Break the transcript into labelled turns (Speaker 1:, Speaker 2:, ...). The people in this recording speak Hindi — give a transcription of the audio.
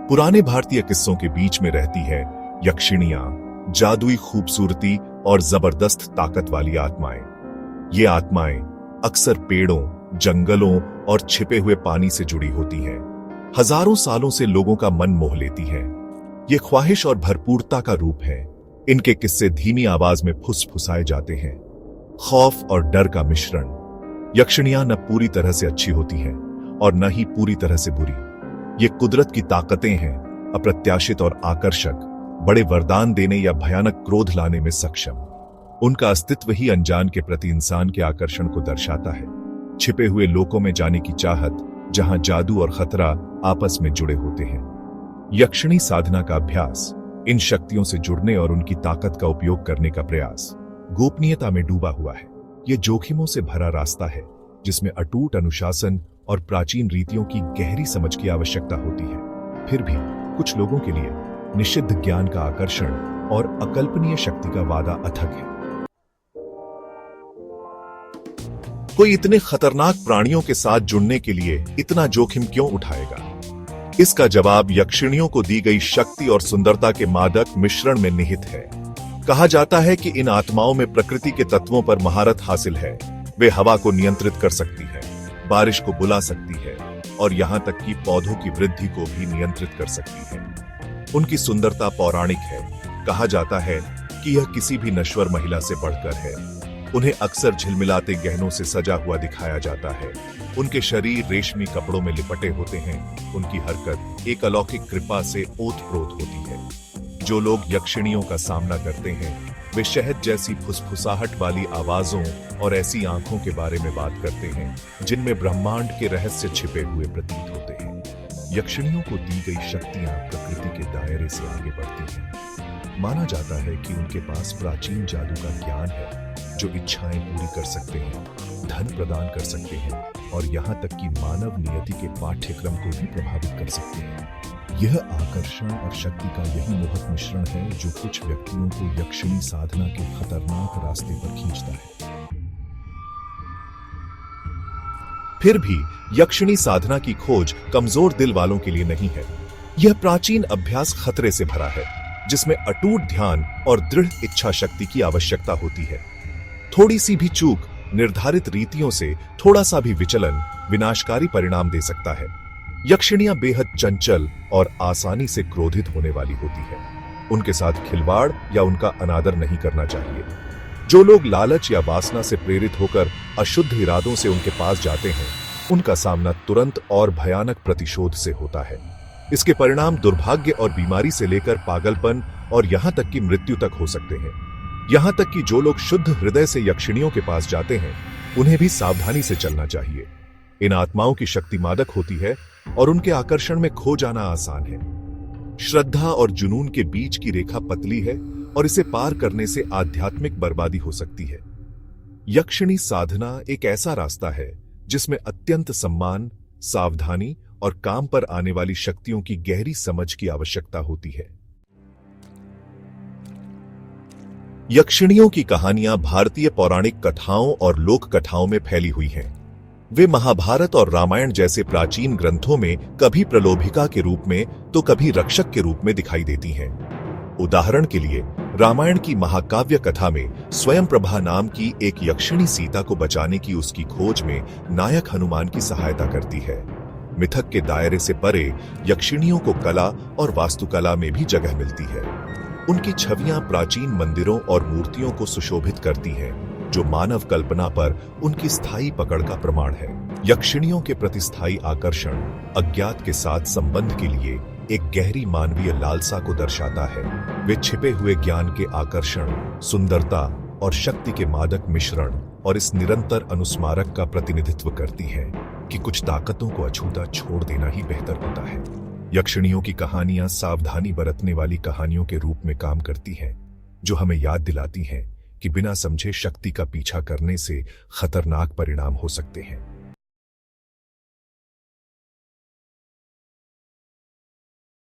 Speaker 1: पुराने भारतीय किस्सों के बीच में रहती है यक्षिणियां, जादुई खूबसूरती और जबरदस्त ताकत वाली आत्माएं। ये आत्माएं अक्सर पेड़ों, जंगलों और छिपे हुए पानी से जुड़ी होती हैं। हजारों सालों से लोगों का मन मोह लेती हैं। ये ख्वाहिश और भरपूरता का रूप है। इनके किस्से धीमी आवाज में फुसफुसाए जाते हैं, खौफ और डर का मिश्रण। यक्षिणियां न पूरी तरह से अच्छी होती हैं और न ही पूरी तरह से बुरी। ये कुदरत की ताकतें हैं, अप्रत्याशित और आकर्षक, बड़े वरदान देने या भयानक क्रोध लाने में सक्षम। उनका अस्तित्व ही अनजान के प्रति इंसान के आकर्षण को दर्शाता है। छिपे हुए लोकों में जाने की चाहत, जहां जादू और खतरा आपस में जुड़े होते हैं। यक्षिणी साधना का अभ्यास, इन शक्तियों से जुड़ने और उनकी ताकत का उपयोग करने का प्रयास, गोपनीयता में डूबा हुआ है। ये जोखिमों से भरा रास्ता है, जिसमें अटूट अनुशासन और प्राचीन रीतियों की गहरी समझ की आवश्यकता होती है। फिर भी कुछ लोगों के लिए निषिद्ध ज्ञान का आकर्षण और अकल्पनीय शक्ति का वादा अथक है। कोई इतने खतरनाक प्राणियों के साथ जुड़ने के लिए इतना जोखिम क्यों उठाएगा? इसका जवाब यक्षिणियों को दी गई शक्ति और सुंदरता के मादक मिश्रण में निहित है। कहा जाता है कि इन आत्माओं में प्रकृति के तत्वों पर महारत हासिल है। वे हवा को नियंत्रित कर सकती है, बारिश को बुला सकती है और यहां तक कि पौधों की वृद्धि को भी नियंत्रित कर सकती है। उनकी सुंदरता पौराणिक है। कहा जाता है कि यह किसी भी नश्वर महिला से बढ़कर है। उन्हें अक्सर झिलमिलाते गहनों से सजा हुआ दिखाया जाता है। उनके शरीर रेशमी कपड़ों में लिपटे होते हैं। उनकी हरकत एक अलौकिक कृपा से ओतप्रोत होती है। जो लोग यक्षिणियों का सामना करते हैं, वे शहद जैसी फुसफुसाहट वाली आवाजों और ऐसी आंखों के बारे में बात करते हैं जिनमें ब्रह्मांड के रहस्य छिपे हुए प्रतीत होते हैं। यक्षिणियों को दी गई शक्तियां प्रकृति के दायरे से आगे बढ़ती हैं। माना जाता है कि उनके पास प्राचीन जादू का ज्ञान है, जो इच्छाएं पूरी कर सकते हैं, धन प्रदान कर सकते हैं और यहां तक कि मानव नियति के पाठ्यक्रम को भी प्रभावित कर सकते हैं। यह आकर्षण और शक्ति का यही मोहक मिश्रण है जो कुछ व्यक्तियों को यक्षिणी साधना के खतरनाक रास्ते पर खींचता है। फिर भी यक्षिणी साधना की खोज कमजोर दिल वालों के लिए नहीं है। यह प्राचीन अभ्यास खतरे से भरा है, जिसमें अटूट ध्यान और दृढ़ इच्छा शक्ति की आवश्यकता होती है। थोड़ी सी भी चूक, निर्धारित रीतियों से थोड़ा सा भी विचलन विनाशकारी परिणाम दे सकता है। यक्षिणियां बेहद चंचल और आसानी से क्रोधित होने वाली होती है। उनके साथ खिलवाड़ या उनका अनादर नहीं करना चाहिए। जो लोग लालच या वासना से प्रेरित होकर अशुद्ध इरादों से उनके पास जाते हैं, उनका सामना तुरंत और भयानक प्रतिशोध से होता है। इसके परिणाम दुर्भाग्य और बीमारी से लेकर पागलपन और यहां तक कि मृत्यु तक हो सकते हैं। यहां तक कि जो लोग शुद्ध हृदय से यक्षिणियों के पास जाते हैं, उन्हें भी सावधानी से चलना चाहिए। इन आत्माओं की शक्ति मादक होती है और उनके आकर्षण में खो जाना आसान है। श्रद्धा और जुनून के बीच की रेखा पतली है और इसे पार करने से आध्यात्मिक बर्बादी हो सकती है। यक्षिणी साधना एक ऐसा रास्ता है जिसमें अत्यंत सम्मान, सावधानी और काम पर आने वाली शक्तियों की गहरी समझ की आवश्यकता होती है। यक्षिणियों की कहानियां भारतीय पौराणिक कथाओं और लोक कथाओं में फैली हुई हैं। वे महाभारत और रामायण जैसे प्राचीन ग्रंथों में कभी प्रलोभिका के रूप में तो कभी रक्षक के रूप में दिखाई देती हैं। उदाहरण के लिए रामायण की महाकाव्य कथा में स्वयंप्रभा नाम की एक यक्षिणी सीता को बचाने की उसकी खोज में नायक हनुमान की सहायता करती है। मिथक के दायरे से परे यक्षिणियों को कला और वास्तुकला में भी जगह मिलती है। उनकी छवियां प्राचीन मंदिरों और मूर्तियों को सुशोभित करती हैं, जो मानव कल्पना पर उनकी स्थायी पकड़ का प्रमाण है। यक्षिणियों के प्रति स्थायी आकर्षण अज्ञात के साथ संबंध के लिए एक गहरी मानवीय लालसा को दर्शाता है। वे छिपे हुए ज्ञान के आकर्षण, सुंदरता और शक्ति के मादक मिश्रण और इस निरंतर अनुस्मारक का प्रतिनिधित्व करती हैं कि कुछ ताकतों को अछूता छोड़ देना ही बेहतर होता है। यक्षिणियों की कहानियां सावधानी बरतने वाली कहानियों के रूप में काम करती हैं, जो हमें याद दिलाती हैं कि बिना समझे शक्ति का पीछा करने से खतरनाक परिणाम हो सकते हैं।